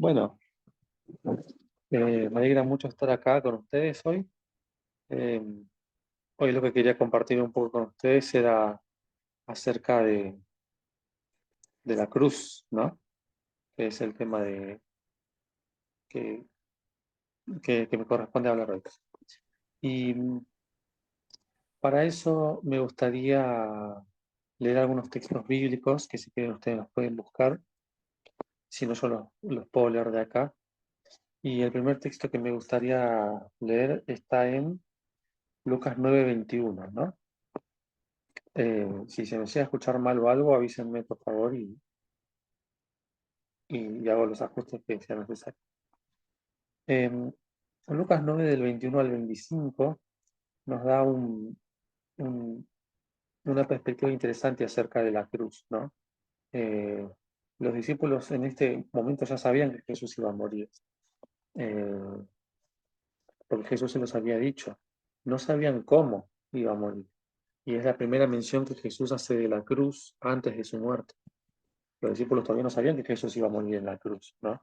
Bueno, me alegra mucho estar acá con ustedes hoy. Eh, Hoy lo que quería compartir un poco con ustedes era acerca de la cruz, ¿no? Que es el tema que, que me corresponde hablar hoy. Y para eso me gustaría leer algunos textos bíblicos que si quieren ustedes los pueden buscar, si no yo los puedo leer de acá. Y el primer texto que me gustaría leer está en Lucas 9:21, ¿no? Si se me llega a escuchar mal o algo, avísenme por favor y hago los ajustes que sean necesarios. En Lucas 9 del 21 al 25 nos da un- una perspectiva interesante acerca de la cruz, ¿no? Eh, los discípulos en este momento ya sabían que Jesús iba a morir, eh, porque Jesús se los había dicho. No sabían cómo iba a morir. Y es la primera mención que Jesús hace de la cruz antes de su muerte. Los discípulos todavía no sabían que Jesús iba a morir en la cruz, ¿no?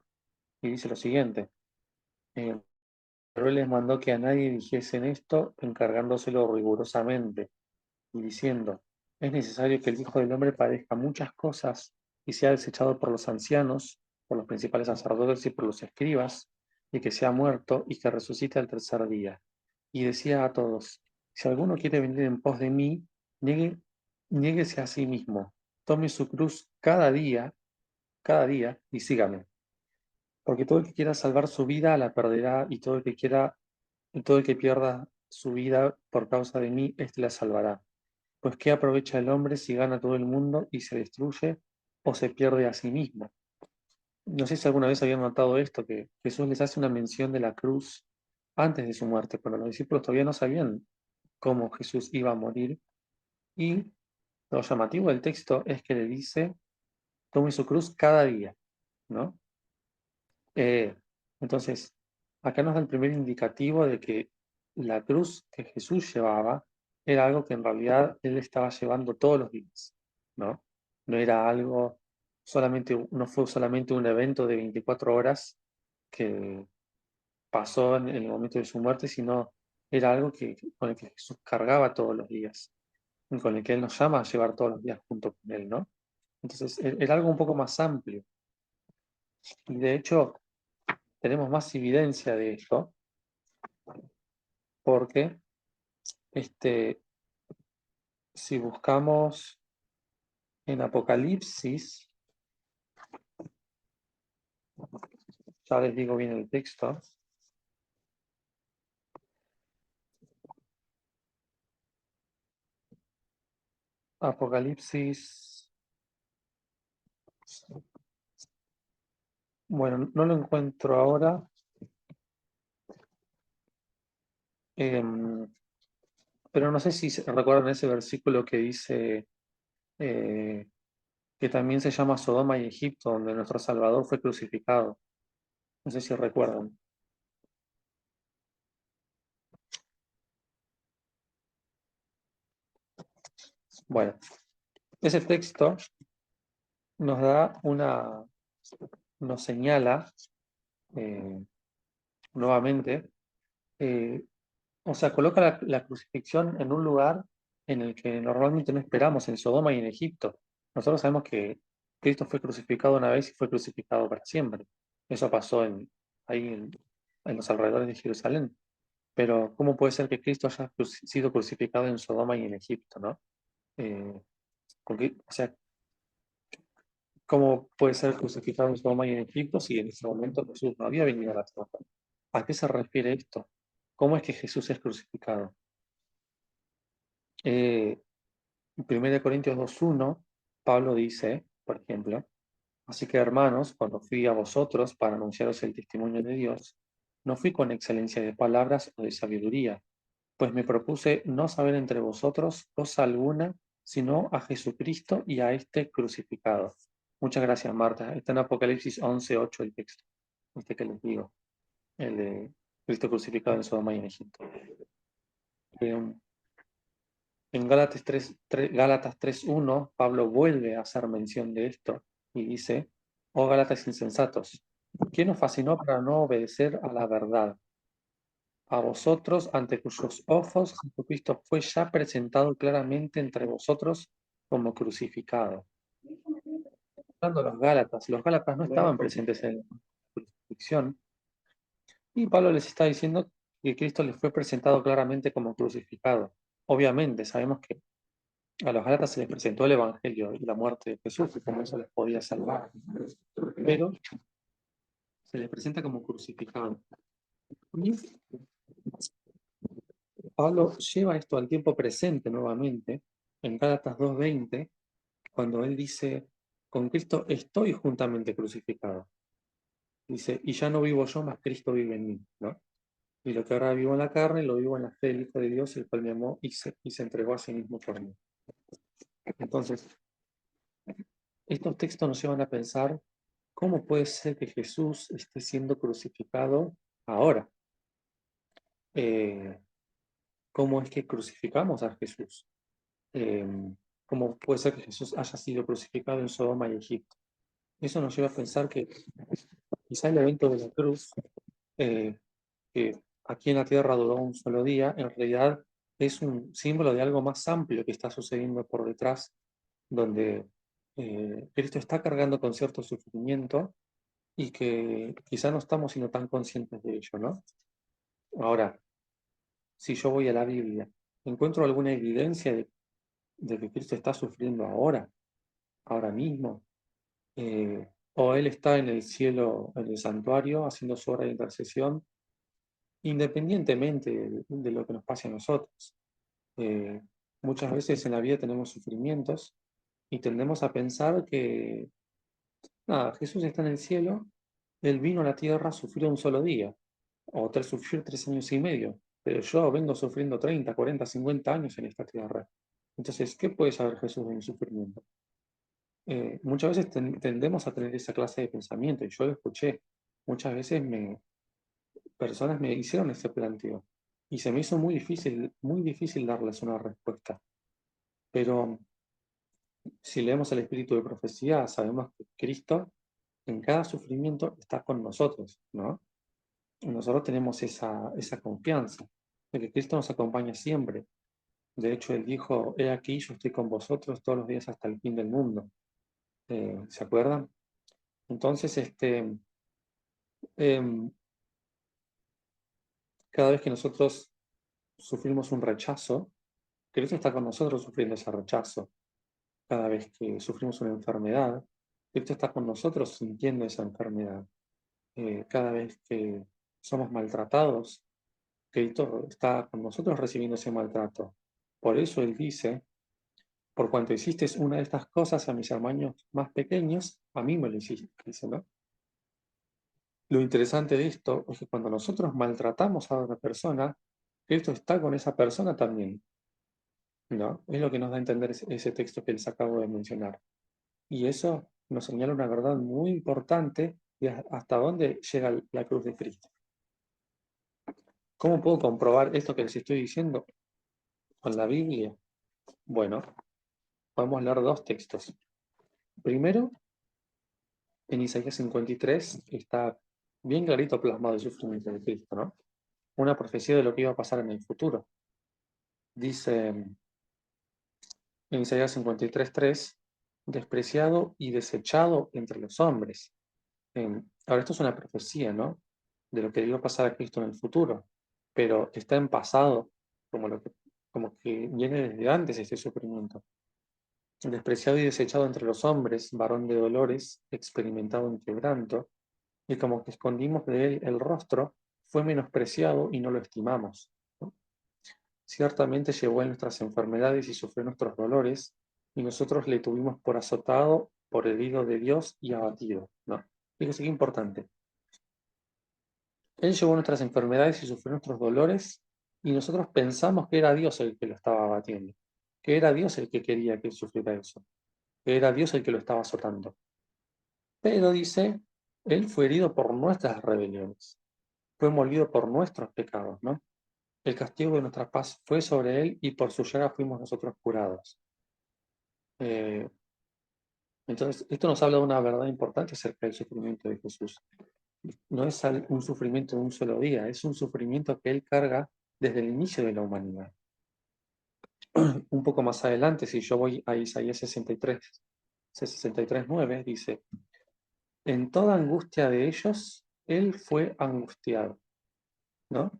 Y dice lo siguiente, pero él les mandó que a nadie dijesen esto, encargándoselo rigurosamente, y diciendo, es necesario que el Hijo del Hombre padezca muchas cosas y sea desechado por los ancianos, por los principales sacerdotes y por los escribas, y que sea muerto y que resucite al tercer día. Y decía a todos, si alguno quiere venir en pos de mí, niéguese a sí mismo, tome su cruz cada día, y sígame. Porque todo el que quiera salvar su vida la perderá, y todo el que pierda su vida por causa de mí, éste la salvará. Pues ¿qué aprovecha el hombre si gana todo el mundo y se destruye o se pierde a sí mismo? No sé si alguna vez habían notado esto, que Jesús les hace una mención de la cruz antes de su muerte, pero los discípulos todavía no sabían cómo Jesús iba a morir. Y lo llamativo del texto es que le dice, tome su cruz cada día, ¿no? Eh, entonces, acá nos da el primer indicativo de que la cruz que Jesús llevaba era algo que en realidad él estaba llevando todos los días, ¿no? No era algo no fue solamente un evento de 24 horas que pasó en el momento de su muerte, sino era algo con el que Jesús cargaba todos los días, y con el que él nos llama a llevar todos los días junto con él, ¿no? Entonces, era algo un poco más amplio. Y de hecho, tenemos más evidencia de esto porque si buscamos en Apocalipsis, ya les digo bien el texto, Apocalipsis, bueno, no lo encuentro ahora, em, pero no sé si recuerdan ese versículo que dice eh, que también se llama Sodoma y Egipto, donde nuestro Salvador fue crucificado. No sé si recuerdan. Bueno, ese texto nos da nos señala eh, nuevamente, eh, o sea, coloca la crucifixión en un lugar en el que normalmente no esperamos, en Sodoma y en Egipto. Nosotros sabemos que Cristo fue crucificado una vez y fue crucificado para siempre. Eso pasó ahí en los alrededores de Jerusalén. Pero ¿cómo puede ser que Cristo haya sido crucificado en Sodoma y en Egipto, ¿no? Eh, o sea, ¿cómo puede ser crucificado en Sodoma y en Egipto si en ese momento Jesús no había venido a la tierra? ¿A qué se refiere esto? ¿Cómo es que Jesús es crucificado? Eh, En 1 Corintios 2:1, Pablo dice, por ejemplo, así que hermanos, cuando fui a vosotros para anunciaros el testimonio de Dios, no fui con excelencia de palabras o de sabiduría, pues me propuse no saber entre vosotros cosa alguna, sino a Jesucristo y a este crucificado. Muchas gracias, Marta. Está en Apocalipsis 11:8 el texto, este que les digo, el de Cristo crucificado en Sodoma y en Egipto. Eh, En Gálatas 3:1, Pablo vuelve a hacer mención de esto y dice, oh Gálatas insensatos, ¿Quién nos fascinó para no obedecer a la verdad? A vosotros, ante cuyos ojos Jesucristo fue ya presentado claramente entre vosotros como crucificado. Hablando de los Gálatas no estaban presentes en la crucifixión, y Pablo les está diciendo que Cristo les fue presentado claramente como crucificado. Obviamente, sabemos que a los Gálatas se les presentó el Evangelio y la muerte de Jesús, y como eso les podía salvar, pero se les presenta como crucificado. Y Pablo lleva esto al tiempo presente nuevamente, en Gálatas 2:20, cuando él dice, con Cristo estoy juntamente crucificado. Dice, y ya no vivo yo, mas Cristo vive en mí, ¿no? Y lo que ahora vivo en la carne, lo vivo en la fe del Hijo de Dios, el cual me amó y se entregó a sí mismo por mí. Entonces, estos textos nos llevan a pensar cómo puede ser que Jesús esté siendo crucificado ahora. Eh, ¿Cómo es que crucificamos a Jesús? Eh, ¿Cómo puede ser que Jesús haya sido crucificado en Sodoma y Egipto? Eso nos lleva a pensar que quizá el evento de la cruz, eh, que aquí en la tierra duró un solo día, en realidad es un símbolo de algo más amplio que está sucediendo por detrás, donde Cristo está cargando con cierto sufrimiento y que quizá no estamos siendo tan conscientes de ello, ¿no? Ahora, si yo voy a la Biblia, ¿encuentro alguna evidencia de que Cristo está sufriendo ahora mismo? O Él está en el cielo, en el santuario, haciendo su obra de intercesión, independientemente de lo que nos pase a nosotros. Eh, Muchas veces en la vida tenemos sufrimientos y tendemos a pensar que, nada, Jesús está en el cielo, Él vino a la tierra, sufrió un solo día, o sufrir 3 años y medio, pero yo vengo sufriendo 30, 40, 50 años en esta tierra. Entonces, ¿qué puede saber Jesús de mi sufrimiento? Muchas veces tendemos a tener esa clase de pensamiento, y yo lo escuché. Muchas veces personas me hicieron ese planteo, y se me hizo muy difícil darles una respuesta. Pero si leemos el espíritu de profecía, sabemos que Cristo en cada sufrimiento está con nosotros, ¿no? Y nosotros tenemos esa confianza de que Cristo nos acompaña siempre. De hecho, Él dijo, he aquí, yo estoy con vosotros todos los días hasta el fin del mundo. ¿Se acuerdan? Entonces, em, cada vez que nosotros sufrimos un rechazo, Cristo está con nosotros sufriendo ese rechazo. Cada vez que sufrimos una enfermedad, Cristo está con nosotros sintiendo esa enfermedad. Cada vez que somos maltratados, Cristo está con nosotros recibiendo ese maltrato. Por eso Él dice, por cuanto hiciste una de estas cosas a mis hermanos más pequeños, a mí me lo hiciste, dice, ¿no? Lo interesante de esto es que cuando nosotros maltratamos a otra persona, Cristo está con esa persona también, ¿no? Es lo que nos da a entender ese texto que les acabo de mencionar. Y eso nos señala una verdad muy importante y hasta dónde llega la cruz de Cristo. ¿Cómo puedo comprobar esto que les estoy diciendo con la Biblia? Bueno, podemos leer dos textos. Primero, en Isaías 53 está bien clarito plasmado el sufrimiento de Cristo, ¿no? Una profecía de lo que iba a pasar en el futuro. Dice en Isaías 53:3, despreciado y desechado entre los hombres. Ahora, esto es una profecía, ¿no? De lo que iba a pasar a Cristo en el futuro, pero está en pasado, como que viene desde antes ese sufrimiento. Despreciado y desechado entre los hombres, varón de dolores, experimentado en quebranto, y como que escondimos de él el rostro, fue menospreciado y no lo estimamos, ¿no? Ciertamente llevó en nuestras enfermedades y sufrió nuestros dolores, y nosotros le tuvimos por azotado, por herido de Dios y abatido, ¿no? Fíjese qué importante. Él llevó nuestras enfermedades y sufrió nuestros dolores, y nosotros pensamos que era Dios el que lo estaba abatiendo, que era Dios el que quería que él sufriera eso, que era Dios el que lo estaba azotando. Pero dice, Él fue herido por nuestras rebeliones, fue molido por nuestros pecados, ¿no? El castigo de nuestra paz fue sobre Él y por su llaga fuimos nosotros curados. Eh, entonces, esto nos habla de una verdad importante acerca del sufrimiento de Jesús. no es un sufrimiento de un solo día, es un sufrimiento que Él carga desde el inicio de la humanidad. Un poco más adelante, si yo voy a Isaías 63:9, dice, en toda angustia de ellos, Él fue angustiado, ¿no?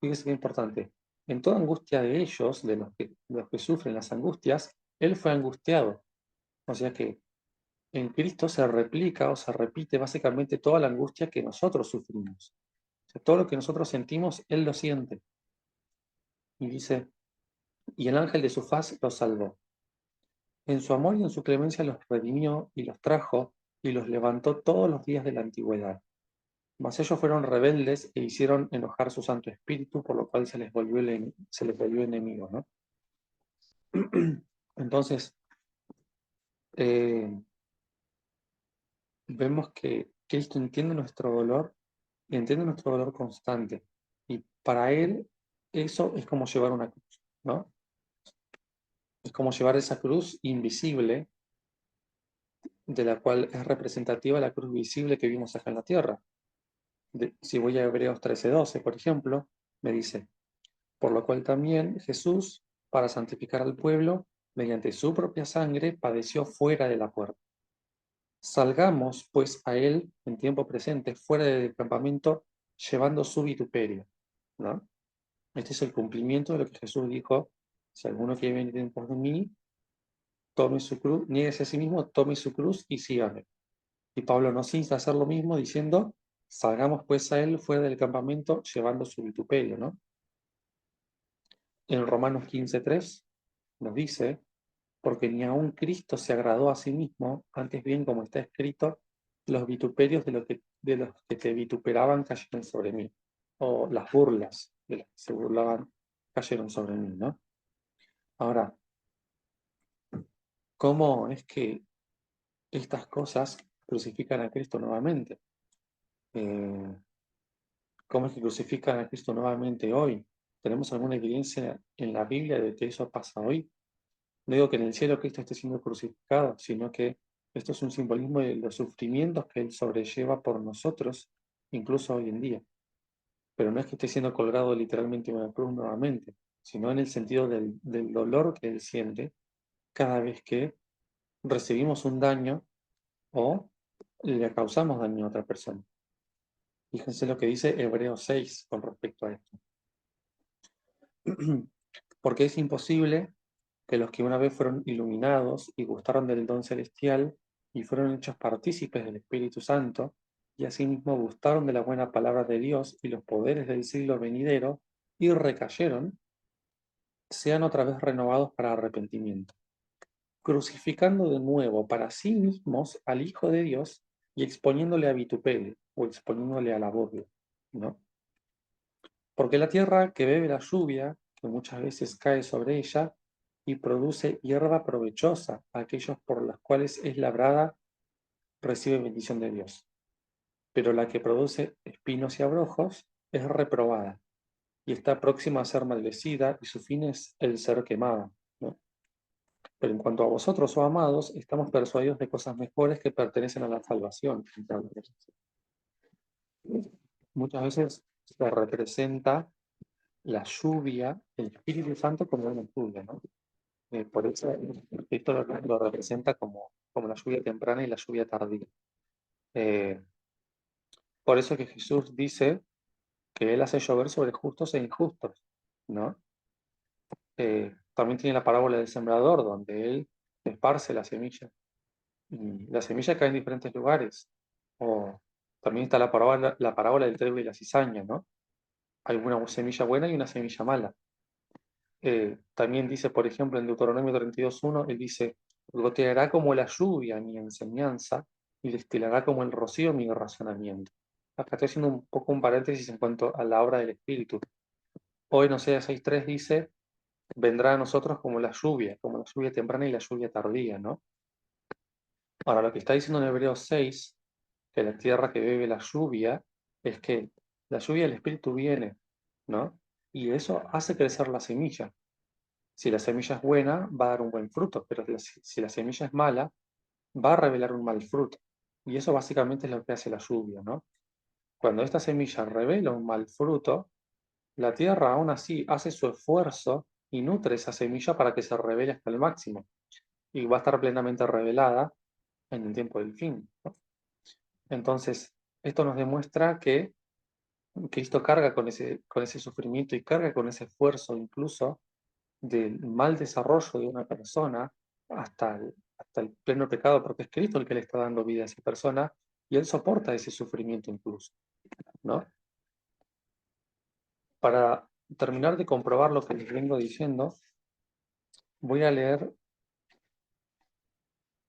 Fíjese qué importante. En toda angustia de ellos, de los que sufren las angustias, Él fue angustiado. O sea que en Cristo se replica o se repite básicamente toda la angustia que nosotros sufrimos. O sea, todo lo que nosotros sentimos, Él lo siente. Y dice, y el ángel de su faz los salvó. En su amor y en su clemencia los redimió y los trajo y los levantó todos los días de la antigüedad. Mas ellos fueron rebeldes e hicieron enojar su Santo Espíritu, por lo cual se les volvió enemigo, ¿no? Entonces, eh, vemos que Cristo entiende nuestro dolor y entiende nuestro dolor constante. Y para Él eso es como llevar una cruz, ¿no? Es como llevar esa cruz invisible, de la cual es representativa la cruz visible que vimos acá en la tierra. Si voy a Hebreos 13:12, por ejemplo, me dice, por lo cual también Jesús, para santificar al pueblo, mediante su propia sangre, padeció fuera de la puerta. Salgamos, pues, a él en tiempo presente, fuera del campamento, llevando su vituperio, ¿no? Este es el cumplimiento de lo que Jesús dijo, si alguno quiere venir en pos de mí, tome su cruz, niéguese a sí mismo, tome su cruz y sígame. Y Pablo nos insta a hacer lo mismo diciendo, salgamos pues a él fuera del campamento llevando su vituperio, ¿no? En Romanos 15:3 nos dice, porque ni aun Cristo se agradó a sí mismo, antes bien, como está escrito, los vituperios de los que te vituperaban cayeron sobre mí, o las burlas de los que se burlaban cayeron sobre mí, ¿no? Ahora, ¿cómo es que estas cosas crucifican a Cristo nuevamente? Eh, ¿Cómo es que crucifican a Cristo nuevamente hoy? ¿Tenemos alguna evidencia en la Biblia de que eso pasa hoy? No digo que en el cielo Cristo esté siendo crucificado, sino que esto es un simbolismo de los sufrimientos que Él sobrelleva por nosotros, incluso hoy en día. Pero no es que esté siendo colgado literalmente en una cruz nuevamente, sino en el sentido del dolor que Él siente cada vez que recibimos un daño o le causamos daño a otra persona. Fíjense lo que dice Hebreos 6 con respecto a esto. Porque es imposible que los que una vez fueron iluminados y gustaron del don celestial y fueron hechos partícipes del Espíritu Santo, y asimismo gustaron de la buena palabra de Dios y los poderes del siglo venidero, y recayeron, sean otra vez renovados para arrepentimiento, crucificando de nuevo para sí mismos al Hijo de Dios y exponiéndole a vituperio o exponiéndole a la burla, ¿no? Porque la tierra que bebe la lluvia, que muchas veces cae sobre ella, y produce hierba provechosa a aquellos por los cuales es labrada, recibe bendición de Dios. Pero la que produce espinos y abrojos es reprobada, y está próxima a ser maldecida, y su fin es el ser quemada, ¿no? Pero en cuanto a vosotros, oh amados, estamos persuadidos de cosas mejores que pertenecen a la salvación. Muchas veces se representa la lluvia, el Espíritu Santo como una lluvia, ¿no? Por eso esto lo representa como la lluvia temprana y la lluvia tardía. Eh, por eso que Jesús dice que Él hace llover sobre justos e injustos, ¿no? También tiene la parábola del sembrador, donde Él esparce la semilla. Y la semilla cae en diferentes lugares. O también está la parábola del trigo y la cizaña, ¿no? Hay una semilla buena y una semilla mala. También dice, por ejemplo, en Deuteronomio 32:1, él dice, goteará como la lluvia mi enseñanza y destilará como el rocío mi razonamiento. Acá estoy haciendo un poco un paréntesis en cuanto a la obra del Espíritu. Hoy en Oseas 6:3 dice, vendrá a nosotros como la lluvia temprana y la lluvia tardía, ¿no? Ahora, lo que está diciendo en Hebreos 6, que la tierra que bebe la lluvia, es que la lluvia del Espíritu viene, ¿no? Y eso hace crecer la semilla. Si la semilla es buena, va a dar un buen fruto, pero si la semilla es mala, va a revelar un mal fruto. Y eso básicamente es lo que hace la lluvia, ¿no? Cuando esta semilla revela un mal fruto, la tierra aún así hace su esfuerzo y nutre esa semilla para que se revele hasta el máximo. Y va a estar plenamente revelada en el tiempo del fin, ¿no? Entonces, esto nos demuestra que Cristo carga con ese sufrimiento y carga con ese esfuerzo incluso del mal desarrollo de una persona hasta el pleno pecado, porque es Cristo el que le está dando vida a esa persona y él soporta ese sufrimiento incluso, ¿no? Para terminar de comprobar lo que les vengo diciendo, voy a leer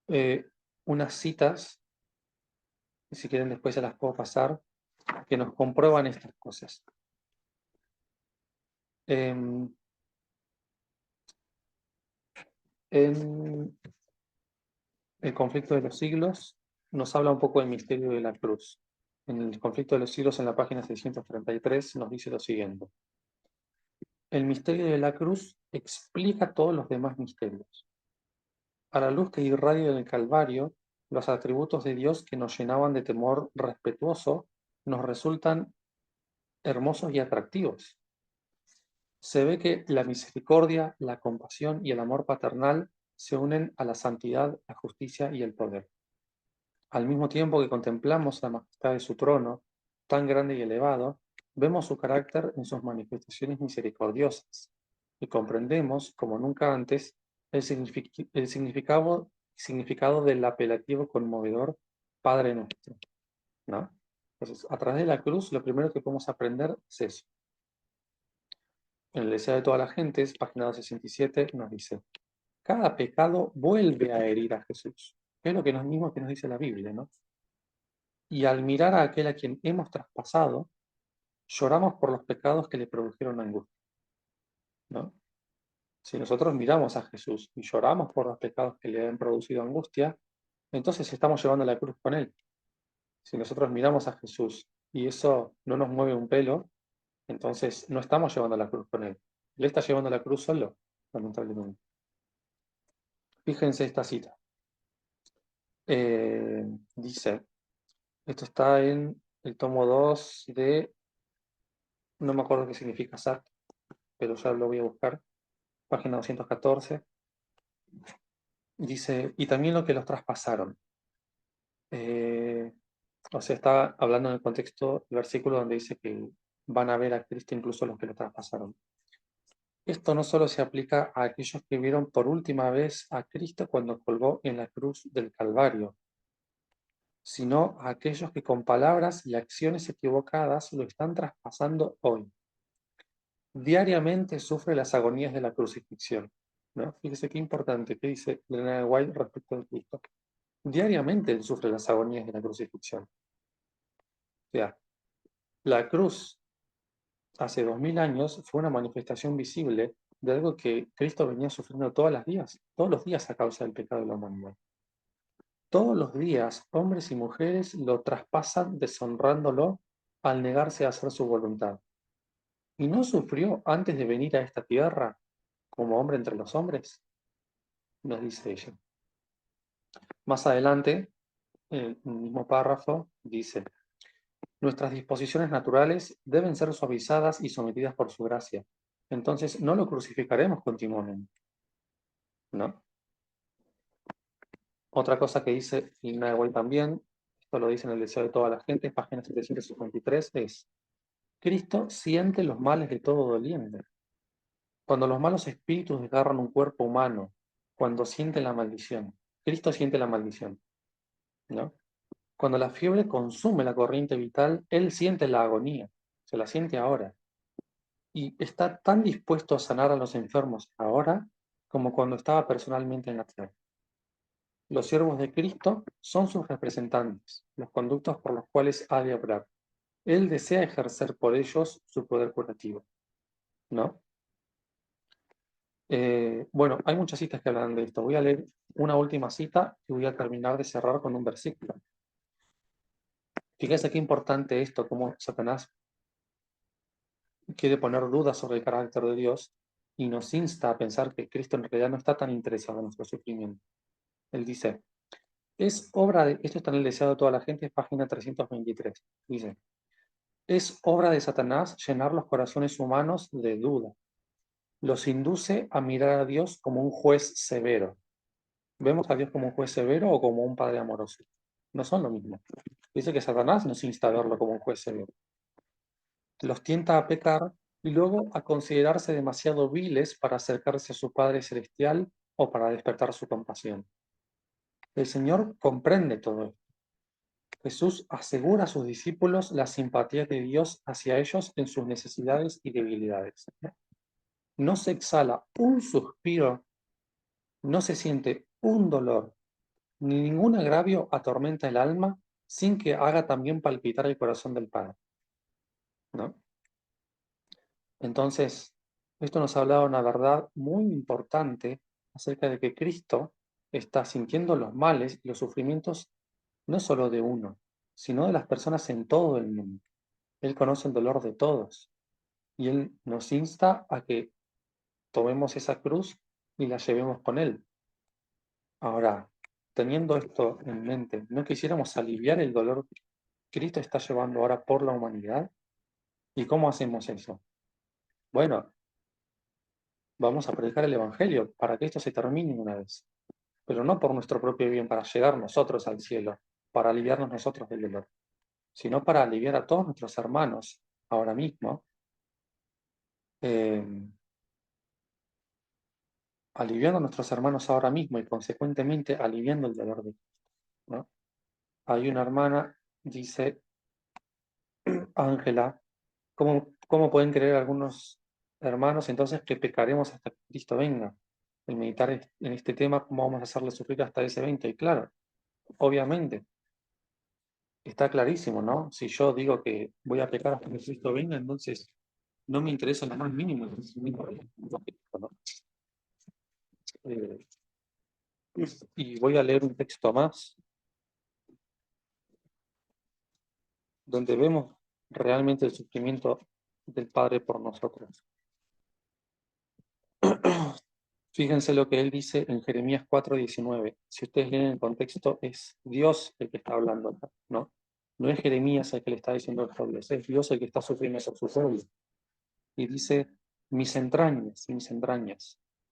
eh, unas citas, y si quieren después se las puedo pasar, que nos comprueban estas cosas. En el conflicto de los siglos nos habla un poco del misterio de la cruz. En el conflicto de los siglos, en la página 633, nos dice lo siguiente. El misterio de la cruz explica todos los demás misterios. A la luz que irradia en el Calvario, los atributos de Dios que nos llenaban de temor respetuoso nos resultan hermosos y atractivos. Se ve que la misericordia, la compasión y el amor paternal se unen a la santidad, la justicia y el poder. Al mismo tiempo que contemplamos la majestad de su trono, tan grande y elevado, vemos su carácter en sus manifestaciones misericordiosas y comprendemos, como nunca antes, el significado del apelativo conmovedor Padre nuestro, ¿no? Entonces, a través de la cruz, lo primero que podemos aprender es eso. En el deseo de todas las gentes, página 267, nos dice, cada pecado vuelve a herir a Jesús. Es lo que mismo que nos dice la Biblia, ¿no? Y al mirar a aquel a quien hemos traspasado, lloramos por los pecados que le produjeron angustia, ¿no? Si nosotros miramos a Jesús y lloramos por los pecados que le han producido angustia, entonces estamos llevando la cruz con él. Si nosotros miramos a Jesús y eso no nos mueve un pelo, entonces no estamos llevando la cruz con él. Él está llevando la cruz solo, lamentablemente. Fíjense esta cita. Dice, esto está en el tomo 2 de, no me acuerdo qué significa SAT, pero ya lo voy a buscar, página 214, dice, y también lo que los traspasaron. O sea, está hablando en el contexto del versículo donde dice que van a ver a Cristo incluso los que lo traspasaron. Esto no solo se aplica a aquellos que vieron por última vez a Cristo cuando colgó en la cruz del Calvario, sino a aquellos que con palabras y acciones equivocadas lo están traspasando hoy. Diariamente sufre las agonías de la crucifixión, ¿no? Fíjese qué importante que dice Elena de White respecto de Cristo. Diariamente él sufre las agonías de la crucifixión. O sea, la cruz hace 2000 años fue una manifestación visible de algo que Cristo venía sufriendo todos los días a causa del pecado de la humanidad. Todos los días, hombres y mujeres lo traspasan deshonrándolo al negarse a hacer su voluntad. ¿Y no sufrió antes de venir a esta tierra como hombre entre los hombres? Nos dice ella. Más adelante, en el mismo párrafo, dice, nuestras disposiciones naturales deben ser suavizadas y sometidas por su gracia. Entonces no lo crucificaremos continuamente, ¿no? Otra cosa que dice Lina de también, esto lo dice en el deseo de toda la gente, página 753, es, Cristo siente los males de todo doliente. Cuando los malos espíritus desgarran un cuerpo humano, cuando sienten la maldición, Cristo siente la maldición, ¿no? Cuando la fiebre consume la corriente vital, Él siente la agonía, se la siente ahora. Y está tan dispuesto a sanar a los enfermos ahora como cuando estaba personalmente en la tierra. Los siervos de Cristo son sus representantes, los conductos por los cuales ha de obrar. Él desea ejercer por ellos su poder curativo, ¿no? Bueno, hay muchas citas que hablan de esto. Voy a leer una última cita y voy a terminar de cerrar con un versículo. Fíjense qué importante esto, cómo Satanás quiere poner dudas sobre el carácter de Dios y nos insta a pensar que Cristo en realidad no está tan interesado en nuestro sufrimiento. Él dice, es obra de, esto está en el deseado de toda la gente, página 323, dice, Es obra de Satanás llenar los corazones humanos de duda. Los induce a mirar a Dios como un juez severo. ¿Vemos a Dios como un juez severo o como un padre amoroso? No son lo mismo. Dice que Satanás nos insta a verlo como un juez severo. Los tienta a pecar y luego a considerarse demasiado viles para acercarse a su Padre Celestial o para despertar su compasión. El Señor comprende todo esto. Jesús asegura a sus discípulos la simpatía de Dios hacia ellos en sus necesidades y debilidades. No se exhala un suspiro, no se siente un dolor, ni ningún agravio atormenta el alma sin que haga también palpitar el corazón del Padre, ¿no? Entonces, esto nos habla una verdad muy importante acerca de que Cristo está sintiendo los males y los sufrimientos no solo de uno, sino de las personas en todo el mundo. Él conoce el dolor de todos y Él nos insta a que tomemos esa cruz y la llevemos con Él. Ahora, teniendo esto en mente, ¿no quisiéramos aliviar el dolor que Cristo está llevando ahora por la humanidad? ¿Y cómo hacemos eso? Bueno, vamos a predicar el Evangelio para que esto se termine una vez, pero no por nuestro propio bien, para llegar nosotros al cielo, para aliviarnos nosotros del dolor, sino para aliviar a todos nuestros hermanos ahora mismo, eh, aliviando a nuestros hermanos ahora mismo y consecuentemente aliviando el dolor de Cristo, ¿no? Hay una hermana, dice Ángela, ¿cómo pueden creer algunos hermanos entonces que pecaremos hasta que Cristo venga? El meditar en este tema, ¿cómo vamos a hacerle sufrir hasta ese evento? Y claro, obviamente, está clarísimo, ¿no? Si yo digo que voy a pecar hasta que Cristo venga, entonces no me interesa lo más mínimo el sufrimiento de Cristo, ¿no? Eh, y voy a leer un texto más, donde vemos realmente el sufrimiento del Padre por nosotros. Fíjense lo que él dice en Jeremías 4:19. Si ustedes leen el contexto, es Dios el que está hablando acá, ¿no? No es Jeremías el que le está diciendo esto a Dios, es Dios el que está sufriendo eso su pueblo. Y dice, mis entrañas,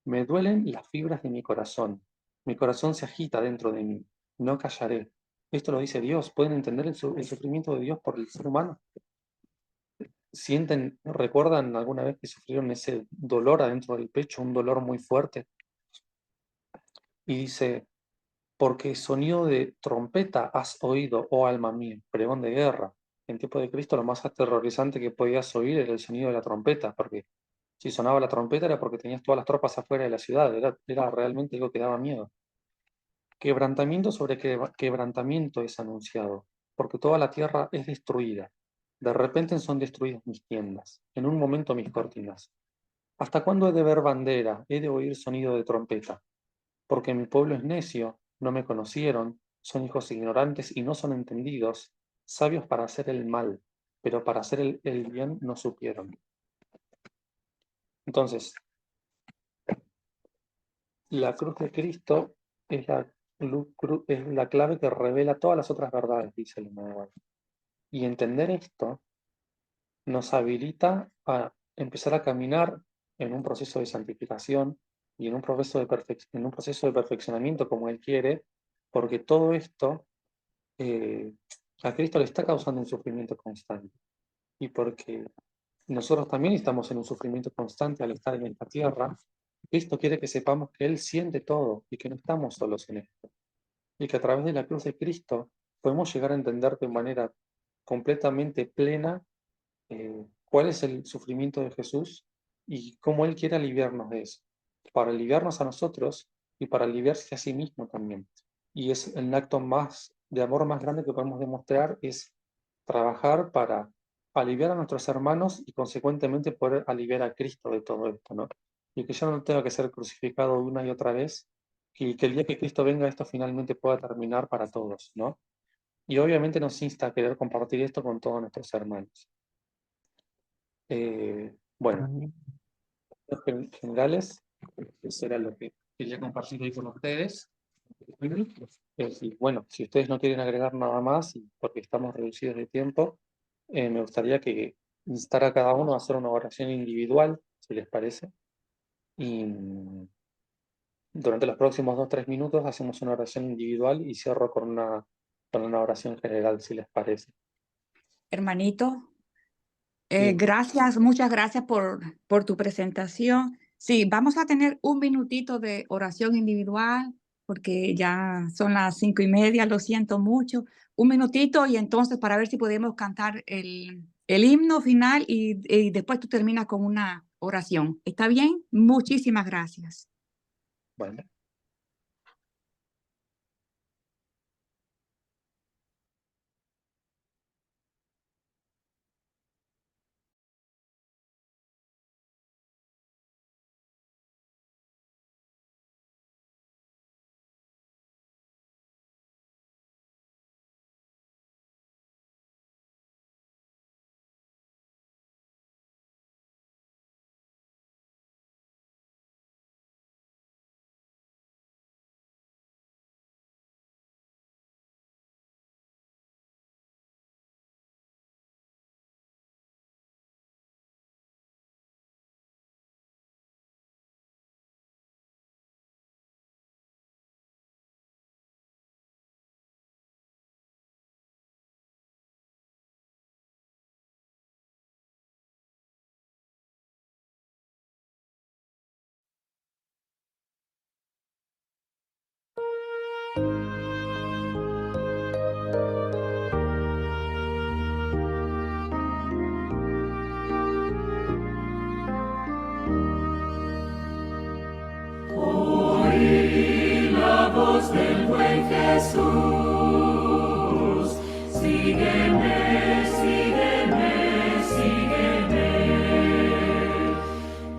me duelen las fibras de mi corazón se agita dentro de mí, no callaré. Esto lo dice Dios. ¿Pueden entender el sufrimiento de Dios por el ser humano? ¿Sienten, recuerdan alguna vez que sufrieron ese dolor adentro del pecho, un dolor muy fuerte? Y dice, porque sonido de trompeta has oído, oh alma mía, pregón de guerra. En tiempo de Cristo lo más aterrorizante que podías oír era el sonido de la trompeta, porque si sonaba la trompeta era porque tenías todas las tropas afuera de la ciudad, era realmente algo que daba miedo. Quebrantamiento sobre quebrantamiento es anunciado, porque toda la tierra es destruida. De repente son destruidas mis tiendas, en un momento mis cortinas. ¿Hasta cuándo he de ver bandera? ¿He de oír sonido de trompeta? Porque mi pueblo es necio, no me conocieron, son hijos ignorantes y no son entendidos, sabios para hacer el mal, pero para hacer el bien no supieron. Entonces, la cruz de Cristo es es la clave que revela todas las otras verdades, dice el Emmanuel. Y entender esto nos habilita a empezar a caminar en un proceso de santificación y en un proceso de perfeccionamiento como Él quiere, porque todo esto eh, a Cristo le está causando un sufrimiento constante. Y porque nosotros también estamos en un sufrimiento constante al estar en esta tierra, Cristo quiere que sepamos que Él siente todo y que no estamos solos en esto. Y que a través de la cruz de Cristo podemos llegar a entender de manera completamente plena cuál es el sufrimiento de Jesús y cómo Él quiere aliviarnos de eso, para aliviarnos a nosotros y para aliviarse a sí mismo también. Y es el acto más de amor más grande que podemos demostrar, es trabajar para aliviar a nuestros hermanos y consecuentemente poder aliviar a Cristo de todo esto, ¿no? Y que yo no tenga que ser crucificado una y otra vez, y que el día que Cristo venga esto finalmente pueda terminar para todos, ¿no? Y obviamente nos insta a querer compartir esto con todos nuestros hermanos. Bueno, en generales, eso era lo que quería compartir hoy con ustedes. Y bueno, si ustedes no quieren agregar nada más, porque estamos reducidos de tiempo, me gustaría que instar a cada uno a hacer una oración individual, si les parece. Y durante los próximos 2 o 3 minutos hacemos una oración individual y cierro con una oración general, si les parece. Hermanito, Bien, gracias, muchas gracias por tu presentación. Sí, vamos a tener un minutito de oración individual porque ya son las 5:30, lo siento mucho. Un minutito y entonces para ver si podemos cantar el himno final y después tú terminas con una oración. ¿Está bien? Muchísimas gracias. bueno. Oí la voz del buen Jesús, sígueme, sígueme, sígueme.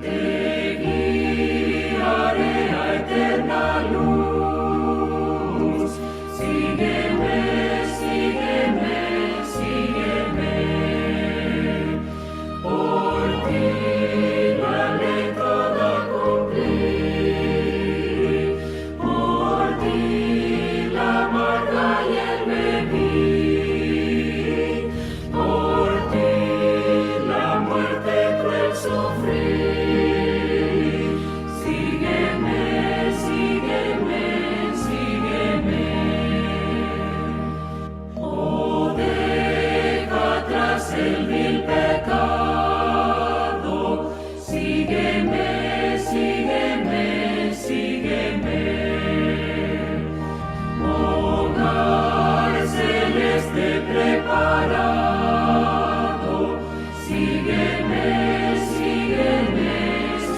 Te guiaré a eterna luz, sígueme, sígueme, sígueme. Por ti la ley toda cumplí. Por ti la amarga y el bebí, por ti la muerte cruel sufrí. Sígueme, sígueme, sígueme. Oh, deja atrás el vil pecado. Sígueme, sígueme, sígueme. Hogar celeste preparado, sígueme, sígueme,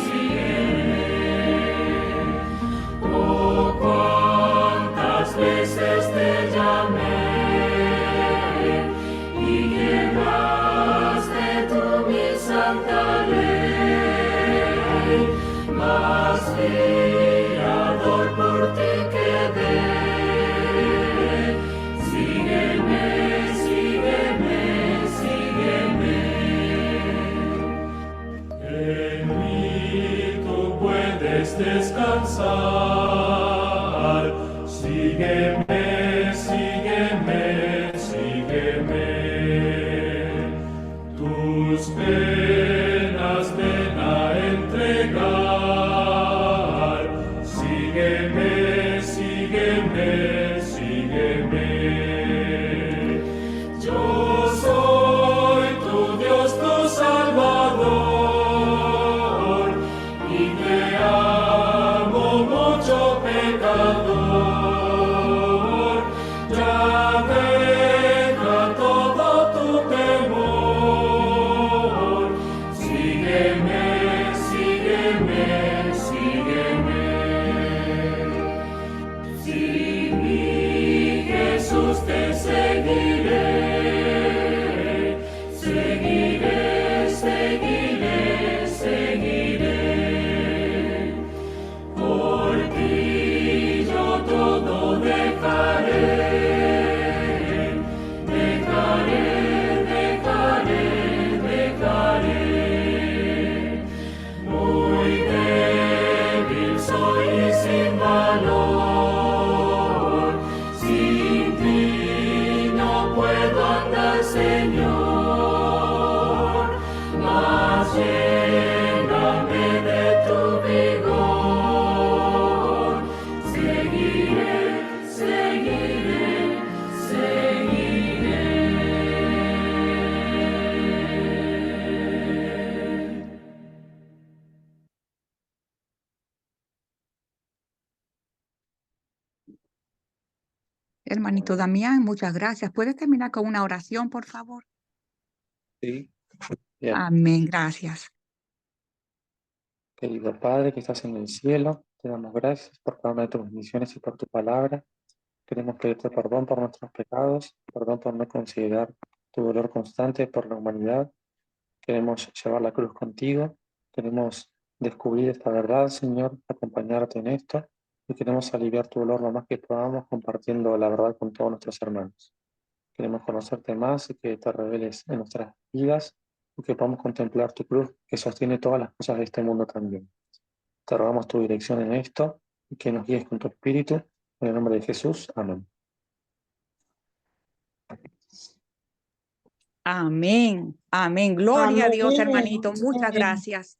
sígueme. Oh, cuántas veces te llamé y llevaste tú mi santa ley, mas fiador por ti quedé. Sígueme, sígueme, sígueme. En mí tú puedes descansar. Sígueme, sígueme, sígueme. Tus penas ven a entregar. Sígueme, sígueme, sígueme. Yo soy tu Dios, tu Salvador, y te amo mucho, pecador. Ya deja todo tu temor Hermanito Damián, muchas gracias. ¿Puedes terminar con una oración, por favor? Sí. Bien. Amén, gracias. Querido Padre que estás en el cielo, te damos gracias por cada una de tus bendiciones y por tu palabra. Queremos pedirte perdón por nuestros pecados, perdón por no considerar tu dolor constante por la humanidad. Queremos llevar la cruz contigo, queremos descubrir esta verdad, Señor, acompañarte en esto y queremos aliviar tu dolor lo más que podamos compartiendo la verdad con todos nuestros hermanos. Queremos conocerte más y que te reveles en nuestras vidas y que podamos contemplar tu cruz que sostiene todas las cosas de este mundo también. Te rogamos tu dirección en esto y que nos guíes con tu espíritu. En el nombre de Jesús. Amén. Amén, amén. Gloria a Dios, Amén. hermanito. Muchas Amén. gracias.